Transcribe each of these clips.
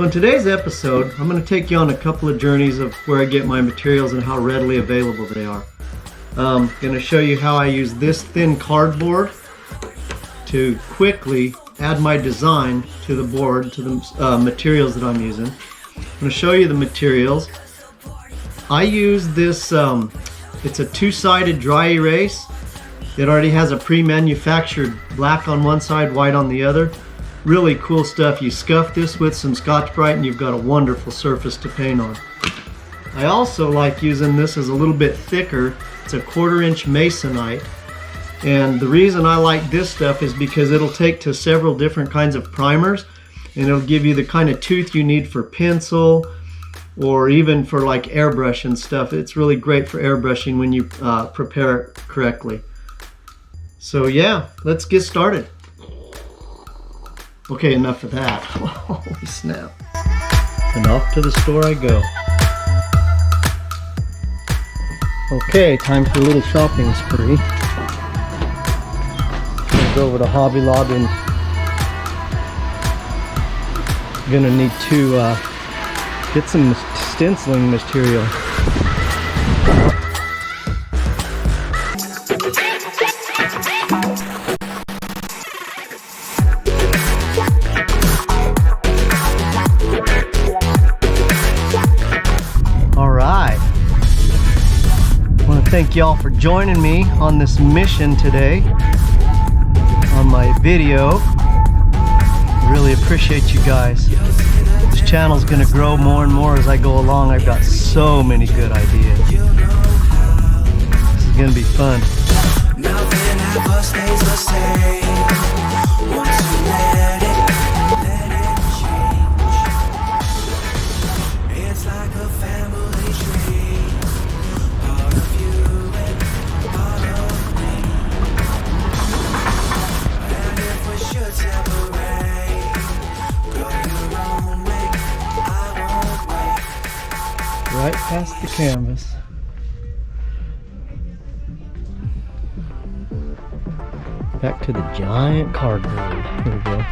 So in today's episode, I'm going to take you on a couple of journeys of where I get my materials and how readily available they are. I'm going to show you how I use this thin cardboard to quickly add my design to the board, to the materials that I'm using. I'm going to show you the materials. I use this, it's a two-sided dry erase. It already has a pre-manufactured black on one side, white on the other. Really cool stuff. You scuff this with some Scotch-Brite and you've got a wonderful surface to paint on. I also like using this as a little bit thicker. It's a 1/4 inch masonite. And the reason I like this stuff is because it'll take to several different kinds of primers and it'll give you the kind of tooth you need for pencil or even for like airbrush and stuff. It's really great for airbrushing when you prepare it correctly. So yeah, let's get started. Okay, enough of that. Holy snap. And off to the store I go. Okay, time for a little shopping spree. Let's go over to Hobby Lobby and gonna need to get some stenciling material. Thank y'all for joining me on this mission today on my video. Really appreciate you guys. This channel's gonna grow more and more as I go along. I've got so many good ideas. This is gonna be fun. Nothing ever stays the same. Once you let it change. It's like a family tree. Right past the canvas. Back to the giant cardboard. Here we go.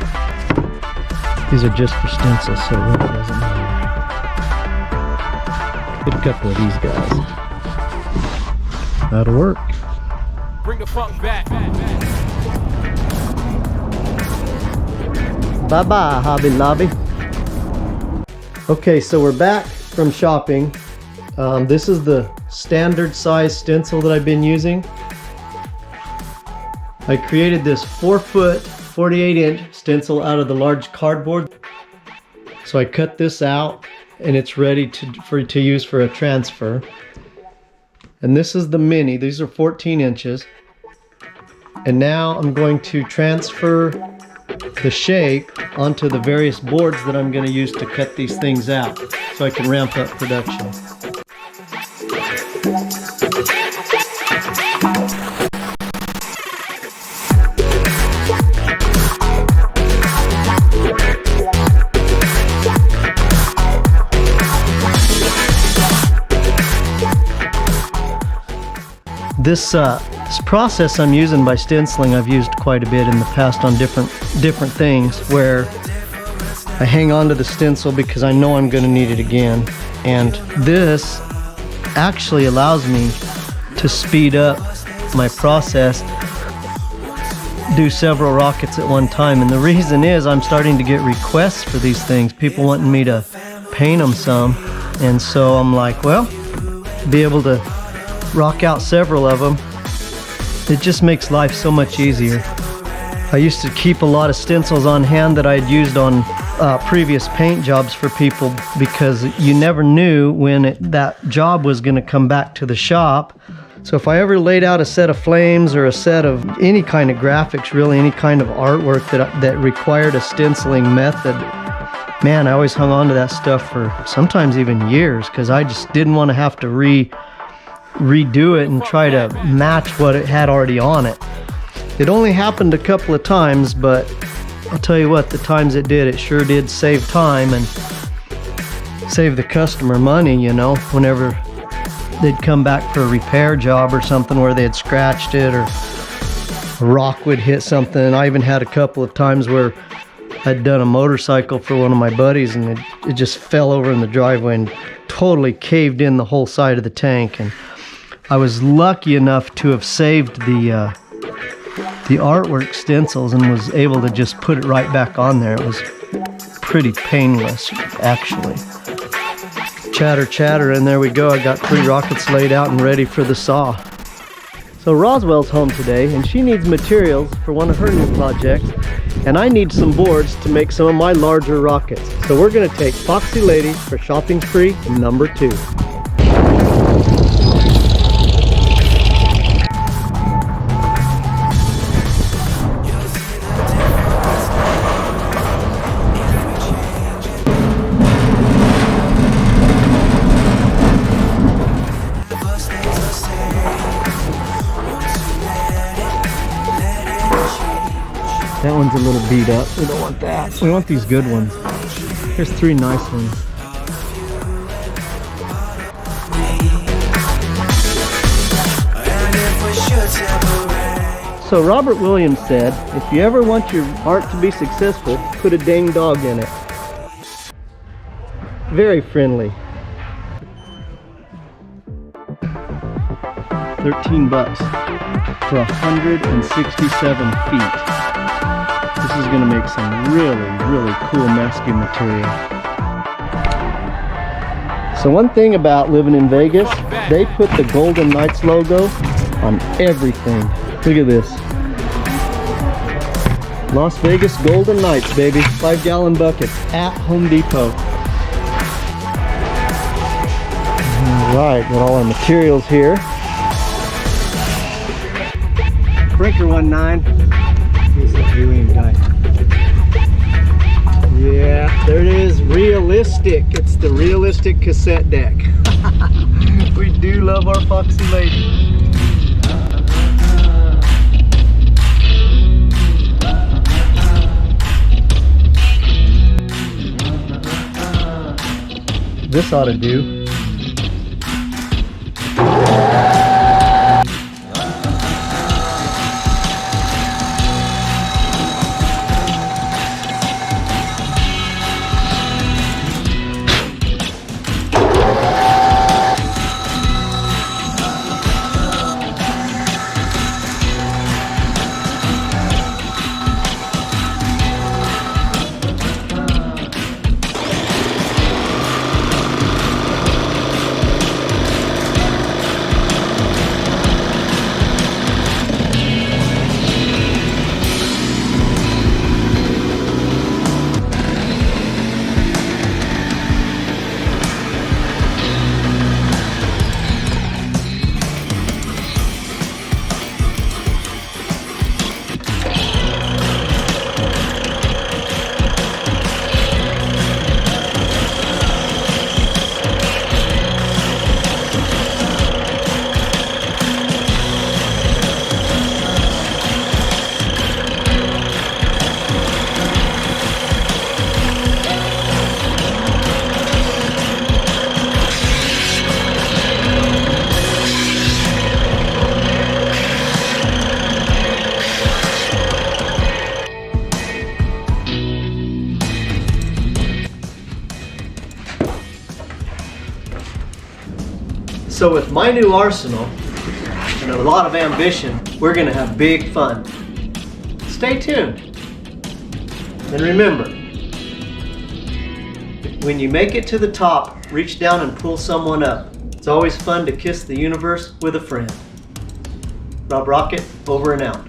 These are just for stencils, so it really doesn't matter. Get a couple of these guys. That'll work. Bring the funk back. Bye-bye, Hobby Lobby. Okay, so we're back from shopping. This is the standard size stencil that I've been using. I created this 4-foot, 48-inch stencil out of the large cardboard. So I cut this out and it's ready to use for a transfer. And this is the mini. These are 14 inches. And now I'm going to transfer the shape onto the various boards that I'm going to use to cut these things out so I can ramp up production. This process I'm using by stenciling, I've used quite a bit in the past on different things where I hang on to the stencil because I know I'm going to need it again. And this actually allows me to speed up my process, do several rockets at one time. And the reason is I'm starting to get requests for these things, people wanting me to paint them some. And so I'm like, well, be able to rock out several of them. It just makes life so much easier. I used to keep a lot of stencils on hand that I'd used on previous paint jobs for people because you never knew when that job was going to come back to the shop. So if I ever laid out a set of flames or a set of any kind of graphics, really any kind of artwork that required a stenciling method, man, I always hung on to that stuff for sometimes even years because I just didn't want to have to redo it and try to match what it had already on it. It only happened a couple of times, but I'll tell you what, the times it did, it sure did save time and save the customer money, you know, whenever they'd come back for a repair job or something where they had scratched it or a rock would hit something. I even had a couple of times where I'd done a motorcycle for one of my buddies, and it just fell over in the driveway and totally caved in the whole side of the tank. And I was lucky enough to have saved the artwork stencils and was able to just put it right back on there. It was pretty painless, actually. Chatter, chatter, and there we go. I got 3 rockets laid out and ready for the saw. So Roswell's home today, and she needs materials for one of her new projects, and I need some boards to make some of my larger rockets. So we're gonna take Foxy Lady for shopping spree number 2. That one's a little beat up. We don't want that. We want these good ones. Here's 3 nice ones. So Robert Williams said, if you ever want your art to be successful, put a dang dog in it. Very friendly. $13 for 167 feet. This is going to make some really cool masking material. So one thing about living in Vegas, they put the Golden Knights logo on everything. Look at this. Las Vegas Golden Knights, baby. 5-gallon buckets at Home Depot. Alright, got all our materials here. Brinker 19. He's the alien guy. Yeah, there it is. Realistic. It's the realistic cassette deck. We do love our Foxy Lady. This ought to do. So with my new arsenal and a lot of ambition, we're gonna have big fun. Stay tuned. And remember, when you make it to the top, reach down and pull someone up. It's always fun to kiss the universe with a friend. Robb Rocket, over and out.